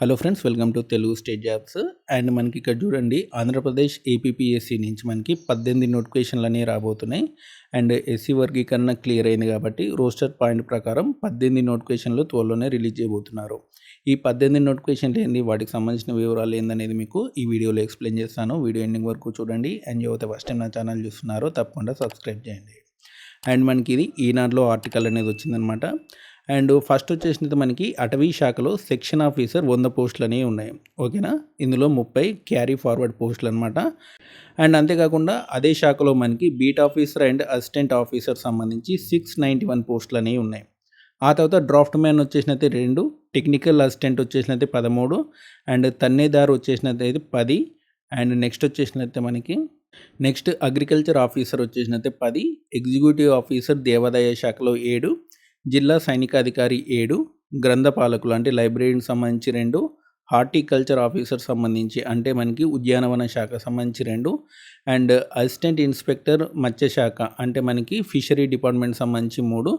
Hello friends, welcome to Telugu state jobs. And మనకి ఇక్కడ చూడండి, ఆంధ్రప్రదేశ్ ఏపీపీఎస్సీ నుంచి మనకి 18 నోటిఫికేషన్లు అనేవి రాబోతున్నాయి. అండ్ ఎస్సీ వర్గీకరణ క్లియర్ అయింది కాబట్టి రోస్టర్ పాయింట్ ప్రకారం 18 నోటిఫికేషన్లు త్వరలోనే రిలీజ్ చేయబోతున్నారు. ఈ 18 నోటిఫికేషన్లు ఏంది, వాటికి సంబంధించిన వివరాలు ఏందనేది మీకు ఈ వీడియోలో ఎక్స్ప్లెయిన్ చేస్తాను. వీడియో ఎండింగ్ వరకు చూడండి. అండ్ ఎవరైతే ఫస్ట్ టైం నా ఛానల్ చూస్తున్నారో తప్పకుండా సబ్స్క్రైబ్ చేయండి. అండ్ మనకి ఇది ఈనాడులో ఆర్టికల్ అనేది వచ్చిందనమాట. అండ్ ఫస్ట్ వచ్చేసినది మనకి అటవీ శాఖలో సెక్షన్ ఆఫీసర్ 100 పోస్టులు అనేవి ఉన్నాయి. ఓకేనా, ఇందులో 30 క్యారీ ఫార్వర్డ్ పోస్టులు అనమాట. అండ్ అంతేకాకుండా అదే శాఖలో మనకి beat officer and assistant officer సంబంధించి 691 పోస్టులు అనేవి ఉన్నాయి. ఆ తర్వాత డ్రాఫ్ట్ మ్యాన్ వచ్చేసినైతే 2, టెక్నికల్ అసిస్టెంట్ వచ్చేసినైతే 13, అండ్ తన్నేదారు వచ్చేసినైతే 10. అండ్ నెక్స్ట్ వచ్చేసినైతే మనకి అగ్రికల్చర్ ఆఫీసర్ వచ్చేసినైతే 10, ఎగ్జిక్యూటివ్ ఆఫీసర్ దేవాదాయ శాఖలో 7, జిల్లా సైనికాధికారి 7, గ్రంథపాలకులు అంటే లైబ్రరీకి సంబంధించి 2, హార్టికల్చర్ ఆఫీసర్ సంబంధించి అంటే మనకి ఉద్యానవన శాఖ సంబంధించి 2, అండ్ అసిస్టెంట్ ఇన్స్పెక్టర్ మత్స్య శాఖ అంటే మనకి ఫిషరీ డిపార్ట్మెంట్ సంబంధించి 3,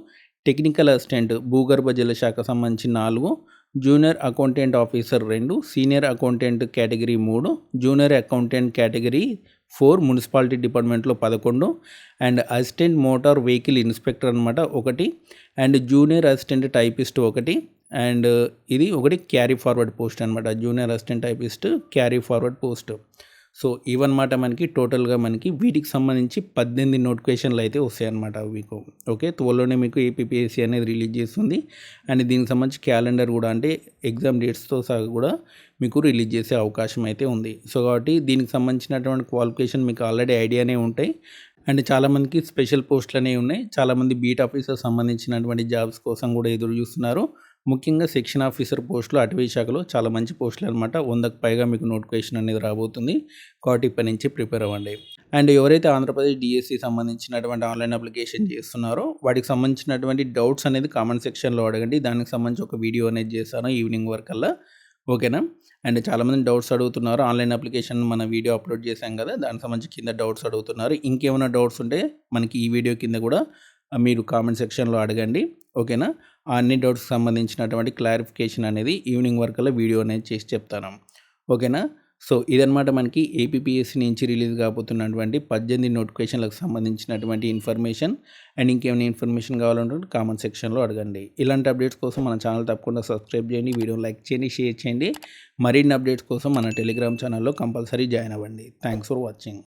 టెక్నికల్ అసిస్టెంట్ భూగర్భ జల శాఖ సంబంధించి 4, junior accountant officer 2, senior accountant category 3, junior accountant category 4 municipality డిపార్ట్మెంట్లో 11, and assistant motor vehicle inspector అనమాట 1, and junior assistant typist 1, and ఇది ఒకటి క్యారీ ఫార్వర్డ్ పోస్ట్ అనమాట. Junior assistant typist carry forward post. So ఇవన్నమాట మనకి టోటల్గా మనకి వీటికి సంబంధించి 18 నోటిఫికేషన్లు అయితే వస్తాయన్నమాట మీకు. ఓకే, త్వరలోనే మీకు ఏపీపీఎస్సీ అనేది రిలీజ్ చేస్తుంది. అండ్ దీనికి సంబంధించి క్యాలెండర్ కూడా అంటే ఎగ్జామ్ డేట్స్తో సహా కూడా మీకు రిలీజ్ చేసే అవకాశం అయితే ఉంది. సో కాబట్టి దీనికి సంబంధించినటువంటి క్వాలిఫికేషన్ మీకు ఆల్రెడీ ఐడియానే ఉంటాయి. అండ్ చాలామందికి స్పెషల్ పోస్టులు అనేవి ఉన్నాయి. చాలామంది బీట్ ఆఫీసర్ సంబంధించినటువంటి జాబ్స్ కోసం కూడా ఎదురు చూస్తున్నారు. ముఖ్యంగా సెక్షన్ ఆఫీసర్ పోస్టులు అటవీ శాఖలో చాలా మంచి పోస్టులు అనమాట. 100కు పైగా మీకు నోటిఫికేషన్ అనేది రాబోతుంది. కాబట్టి ఇప్పటి నుంచి ప్రిపేర్ అవ్వండి. అండ్ ఎవరైతే ఆంధ్రప్రదేశ్ డిఎస్సి సంబంధించినటువంటి ఆన్లైన్ అప్లికేషన్ చేస్తున్నారో వాటికి సంబంధించినటువంటి డౌట్స్ అనేది కామెంట్ సెక్షన్లో అడగండి. దానికి సంబంధించి ఒక వీడియో అనేది చేస్తాను ఈవినింగ్ వరకల్లా. ఓకేనా. అండ్ చాలామంది డౌట్స్ అడుగుతున్నారు. ఆన్లైన్ అప్లికేషన్ మన వీడియో అప్లోడ్ చేశాం కదా, దానికి సంబంధించి కింద డౌట్స్ అడుగుతున్నారు. ఇంకేమైనా డౌట్స్ ఉంటే మనకి ఈ వీడియో కింద కూడా మీరు కామెంట్ సెక్షన్లో అడగండి. ఓకేనా. ఆ అన్ని డౌట్స్కి సంబంధించినటువంటి క్లారిఫికేషన్ అనేది ఈవినింగ్ వరకల్లా వీడియో అనేది చేసి చెప్తాను. ఓకేనా. సో ఇదనమాట మనకి ఏపీపీఎస్సీ నుంచి రిలీజ్ కాబోతున్నటువంటి 18 నోటిఫికేషన్లకు సంబంధించినటువంటి ఇన్ఫర్మేషన్. అండ్ ఇంకేమైనా ఇన్ఫర్మేషన్ కావాలంటే కామెంట్ సెక్షన్లో అడగండి. ఇలాంటి అప్డేట్స్ కోసం మన ఛానల్ తప్పకుండా సబ్స్క్రైబ్ చేయండి, వీడియోని లైక్ చేయండి, షేర్ చేయండి. మరిన్ని అప్డేట్స్ కోసం మన టెలిగ్రామ్ ఛానల్లో కంపల్సరీ జాయిన్ అవ్వండి. Thanks for watching.